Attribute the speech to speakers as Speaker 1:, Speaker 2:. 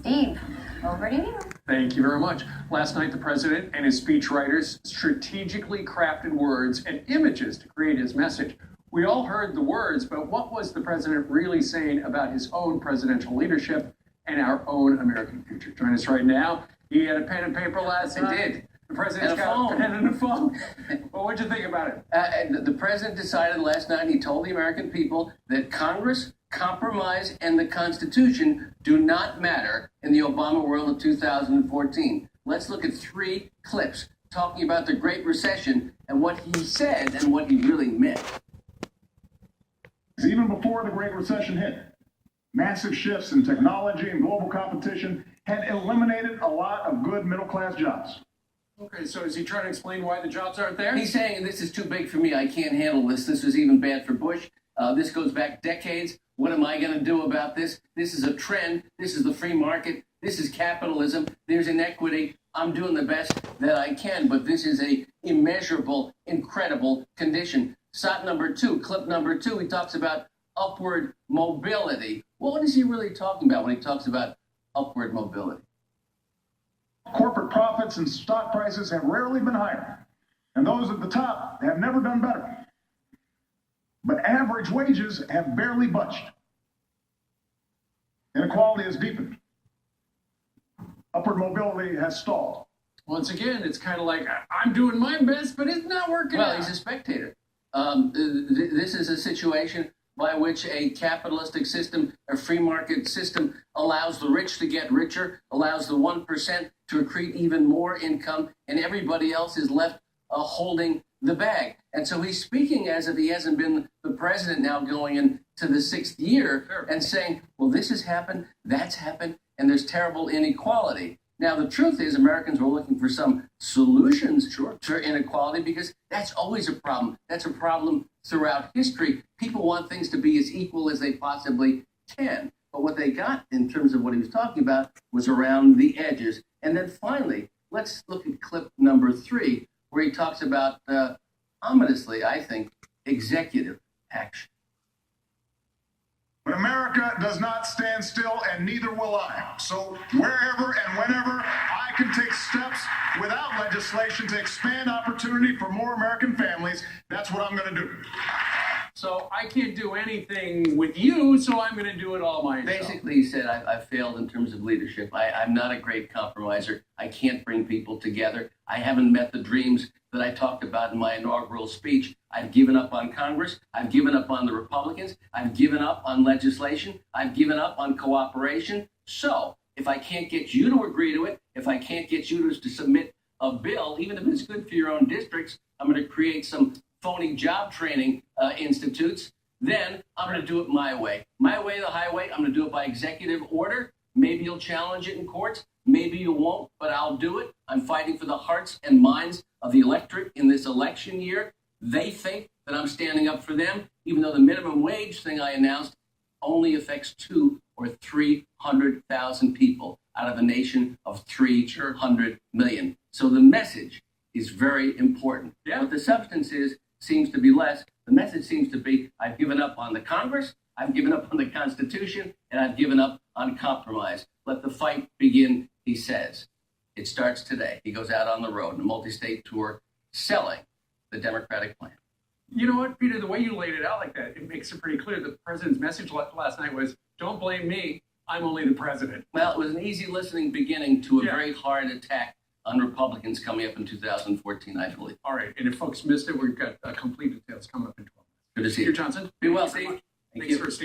Speaker 1: Steve, over to you.
Speaker 2: Thank you very much. Last night, the president and his speechwriters strategically crafted words and images to create his message. We all heard the words, but what was the president really saying about his own presidential leadership and our own American future? Join us right now. He had a pen and paper last night.
Speaker 3: He did.
Speaker 2: The president's
Speaker 3: And a
Speaker 2: got
Speaker 3: phone.
Speaker 2: a pen and a phone. Well, what'd you think about it?
Speaker 3: And the president decided last night, he told the American people that Congress, compromise, and the Constitution do not matter in the Obama world of 2014. Let's look at 3 clips talking about the Great Recession and what he said and what he really meant.
Speaker 4: Even before the Great Recession hit, massive shifts in technology and global competition had eliminated a lot of good middle-class jobs.
Speaker 2: Okay, so is he trying to explain why the jobs aren't there?
Speaker 3: He's saying, this is too big for me. I can't handle this. This was even bad for Bush. This goes back decades. What am I going to do about this? This is a trend. This is the free market. This is capitalism. There's inequity. I'm doing the best that I can, but this is a immeasurable, incredible condition. Shot number 2, clip number 2, he talks about upward mobility. Well, what is he really talking about when he talks about upward mobility?
Speaker 4: Corporate profits and stock prices have rarely been higher, and those at the top have never done better. But average wages have barely budged. Inequality has deepened. Upward mobility has stalled.
Speaker 2: Once again, it's kind of like, I'm doing my best, but it's not working
Speaker 3: Well,
Speaker 2: out.
Speaker 3: he's a spectator. This is a situation by which a capitalistic system, a free market system, allows the rich to get richer, allows the 1% to accrete even more income, and everybody else is left holding the bag. And so he's speaking as if he hasn't been the president now going into the 6th year and saying, well, this has happened, that's happened, and there's terrible inequality. Now, the truth is Americans were looking for some solutions to inequality because that's always a problem. That's a problem throughout history. People want things to be as equal as they possibly can. But what they got in terms of what he was talking about was around the edges. And then finally, let's look at clip number 3, where he talks about, ominously, I think, executive action.
Speaker 4: But America does not stand still, and neither will I. So wherever and whenever I can take steps without legislation to expand opportunity for more American families, that's what I'm going to do.
Speaker 2: So I can't do anything with you, so I'm going to do it all myself.
Speaker 3: Basically, he said, I've failed in terms of leadership. I'm not a great compromiser. I can't bring people together. I haven't met the dreams that I talked about in my inaugural speech. I've given up on Congress. I've given up on the Republicans. I've given up on legislation. I've given up on cooperation. So if I can't get you to agree to it, if I can't get you to submit a bill, even if it's good for your own districts, I'm going to create some phony job training institutes. Then I'm going to do it my way. My way, the highway. I'm going to do it by executive order. Maybe you'll challenge it in courts. Maybe you won't, but I'll do it. I'm fighting for the hearts and minds of the electorate in this election year. They think that I'm standing up for them, even though the minimum wage thing I announced only affects 200,000 or 300,000 people out of a nation of 300 million. So the message is very important.
Speaker 2: Yeah.
Speaker 3: What the substance seems to be less. The message seems to be, I've given up on the Congress, I've given up on the Constitution, and I've given up on compromise. Let the fight begin, he says. It starts today. He goes out on the road in a multi-state tour selling the Democratic plan.
Speaker 2: You know what, Peter, the way you laid it out like that, it makes it pretty clear. The president's message last night was, don't blame me, I'm only the president.
Speaker 3: Well, it was an easy listening beginning to a
Speaker 2: Yeah.
Speaker 3: very hard attack on Republicans coming up in 2014, I believe.
Speaker 2: All right, and if folks missed it, we've got complete details coming up in 12 minutes.
Speaker 3: Good to see
Speaker 2: Peter
Speaker 3: you.
Speaker 2: Johnson.
Speaker 3: Be well,
Speaker 2: thank you so
Speaker 3: Steve.
Speaker 2: much.
Speaker 3: Thank
Speaker 2: Thanks
Speaker 3: you.
Speaker 2: for staying.